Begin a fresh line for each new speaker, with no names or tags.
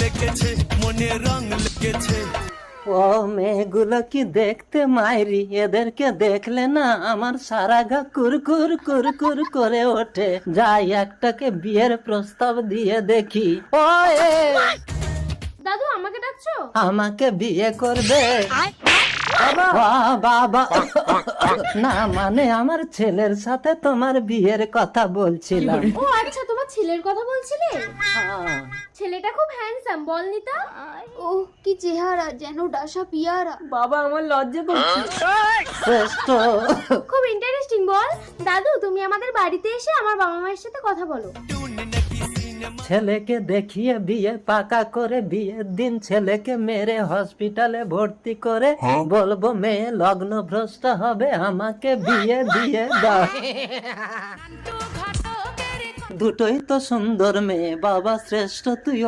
লেগেছে মনে রং লেগেছে।
ও মেয়েগুলো কি দেখতে মাইরি, এদেরকে দেখলে না আমার সারা গা কুরকুর কুরকুর করে ওঠে। যাই একটাকে বিয়ের প্রস্তাব দিয়ে দেখি। ও এ,
দাদু আমাকে ডাকছো?
আমাকে বিয়ে করবে? বাহ, বাবা না মানে আমার ছেলের সাথে তোমার বিয়ের কথা বলছিলাম।
ও আচ্ছা, তোমার ছেলের কথা বলছিলে?
হ্যাঁ।
ছেলেটা খুব হ্যান্ডসাম, বল নিতা।
ও কি চেহারা, যেন ডাসা পিয়ারা।
বাবা আমার লজ্জা করছে।
শ্রেষ্ঠ।
খুব ইন্টারেস্টিং, বল। দাদু তুমি আমাদের বাড়িতে এসে আমার বাবা মায়ের সাথে কথা বলো।
ছেলেকে দেখিয়ে বিয়ে পাকা করে বিয়ের দিন ছেলেকে মেরে হসপিটালে ভর্তি করে বলবো মেয়ে লগ্ন ভ্রষ্ট হবে, আমাকে বিয়ে দিয়ে দাও। দুটোই তো সুন্দর মেয়ে, বাবা শ্রেষ্ঠ তুই